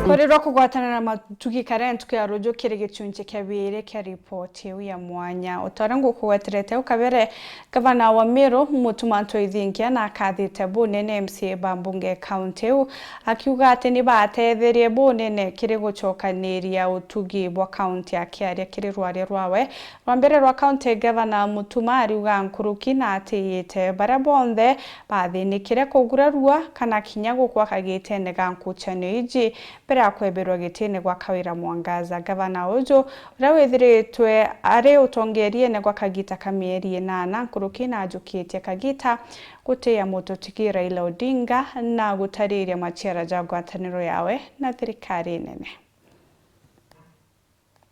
Korero kugwatanira matugi karentu kya rojo kire gicunje kabere kya report ya mwanya utarango kugwatirete ukabere gavana wa Meru Mutuma Toithinkia na kathite bunene MCA bambunge county akiuga ati ni batetherie bunene kire gucokaniria utugi bwa county akiaria kire rwari rwawe rwambere rwa county governor Mutuma ariuga nkuruki na atiyite bara bonthe bathinikire kugura rua kana kinya gukwa kagite nega nkuchano iji mbere akweberwa gitine gwa kawira mwangaza gavana ujo rawethiritwe ari utongerie ne gwa kagita kamieri 8 nkuruki na ajukitie kagita gutia mutotiki Raila Odinga na gutariria Maciara Ja Gwataniro yawe na thirikari nene.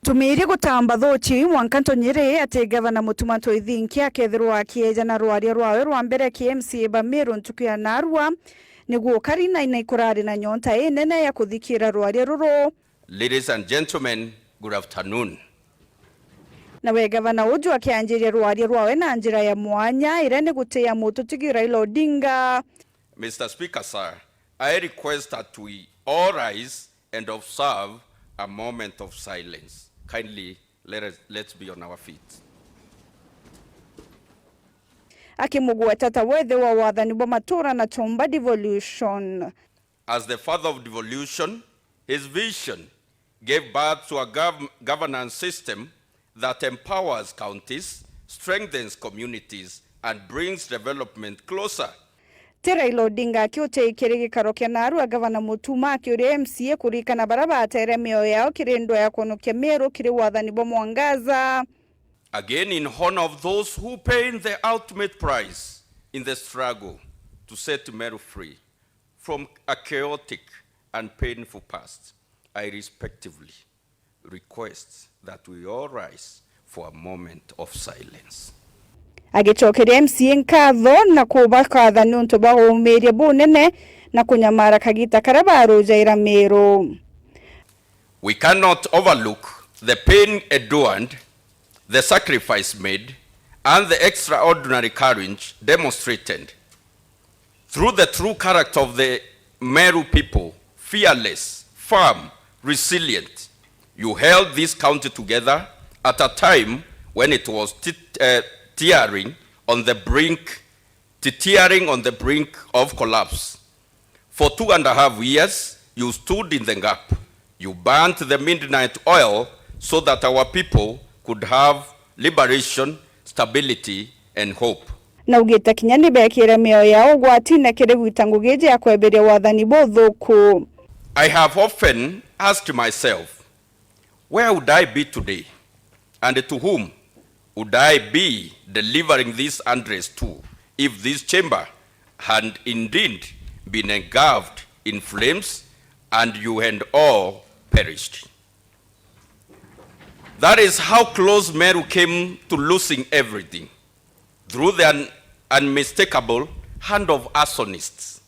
Tumiri gutamba thochi mwankanto nyiri ati gavana Mutuma Toithinkia akethirwa akieja na rwaria rwawe rwa mbere ki MCA ba Meru ntuku ya narua niguo karina ina ikurari na nyonta nene ya kuthikira rwaria ruru. Ladies and gentlemen, good afternoon. Nawe gavana uju akianjiria rwaria rwawe na njira ya mwanya irene gutia mututigi Raila Odinga. Mr. Speaker, sir, I request that we all rise and observe a moment of silence. Kindly, let's be on our feet. Akimugweta wethe wa wathani bwa matura na chomba devolution. As the father of devolution, his vision gave birth to a governance system that empowers counties, strengthens communities, and brings development closer. Raila Odinga akiote ikiri gikaro kia narua gavana Mutuma akiuria MCA kurikana baraba atere mioyo yao kirendo ya kuonokia Meru kiri wathani bwa mwangaza. Again, in honor of those who paid the ultimate price in the struggle to set Meru free from a chaotic and painful past, I respectively request that we all rise for a moment of silence. Agichokeria MCA nkatho na kubaka thani untu bwa umiria bunene na kunyamara kagita karabaru jaira Meru. We cannot overlook the pain endured, the sacrifice made, and the extraordinary courage demonstrated through the true character of the Meru people, fearless, firm, resilient. You held this county together at a time when it was teetering on the brink of collapse. For 2.5 years, you stood in the gap. You burnt the midnight oil so that our people could have liberation, stability, and hope. Na ugita kinyani bekire mioyo yao gwati na kire gwitangugeje ya kweberia wathani bothuku. I have often asked myself, where would I be today? And to whom would I be delivering this address to if this chamber had indeed been engulfed in flames and you had all perished? That is how close Meru came to losing everything, through the unmistakable hand of arsonists.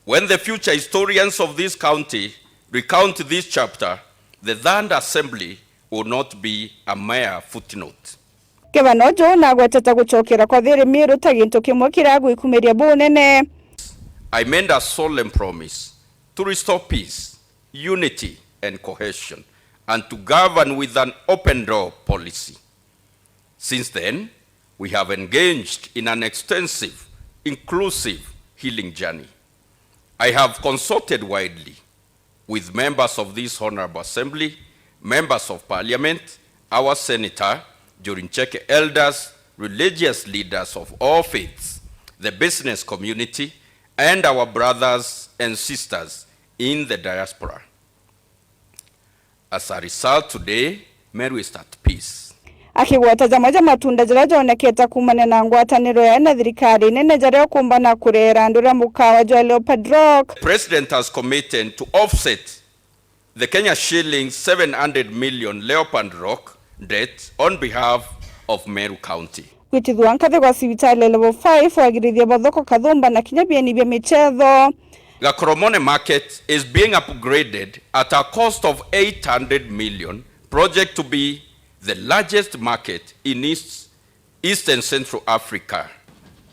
When the future historians of this county recount this chapter, the Third Assembly will not be a mere footnote. Gavana jo na gweteta guchokera kwa thiri Meru taginto kimwe kiragwikumiria bunene. I made a solemn promise to restore peace, unity, and cohesion, and to govern with an open door policy. Since then, we have engaged in an extensive, inclusive healing journey. I have consulted widely with members of this Honorable Assembly, members of Parliament, our Senator, Jurincheke elders, religious leaders of all faiths, the business community, and our brothers and sisters in the diaspora. As a result, today, Meru is at peace. Akigwata jamaja matunda jira joneketa kumane na ngwataniro ya na thirikari nene jara kumbana kurera ndura mukawa jwa Leopard Rock. The President has committed to offset the Kenya shillings 700 million Leopard Rock debt on behalf of Meru County. Kwitithwa nkathe kwa sibitali level 5 wagirithia bothoko kathumba na kinya bieni bia michetho. Gakoromone market is being upgraded at a cost of 800 million, project to be the largest market in East and Central Africa.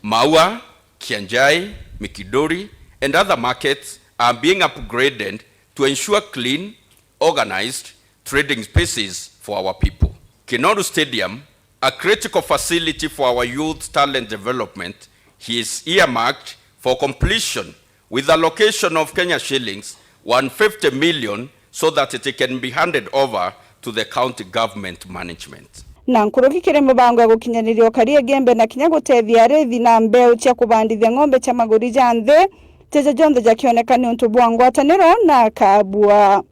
Maua, Kianjai, Mikidori, and other markets are being upgraded to ensure clean, organized trading spaces for our people. Kinoru Stadium, a critical facility for our youth talent development, is earmarked for completion with allocation of Kenya shillings 150 million so that it can be handed over to the county government management. Na nkuruki kire mubango ya gukinyanirio karia gembe na kinya gutethia rethi na mbeu cia kubandithia ng'ombe cia maguri ja nthe teja jonthe jakioneka ni untu bwa ngwataniro na kabua.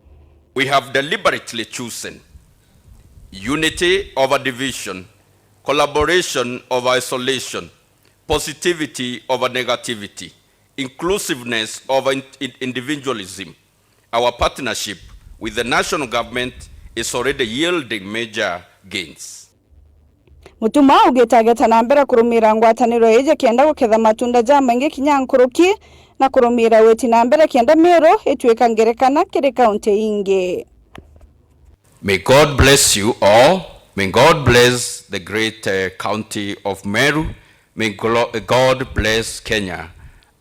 We have deliberately chosen unity over division, collaboration over isolation, positivity over negativity, inclusiveness over individualism. Our partnership with the national government is already yielding major gains. Mutuma ugitageta na mbere kurumira ngwataniro ije kienda guketha matunda ja maingi kinya nkuruki na kurumira weti na mbere kienda Meru itweka ngerekana kiri kaunti ingi. May God bless you all. May God bless the great county of Meru. May God bless Kenya,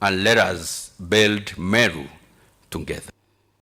and let us build Meru together.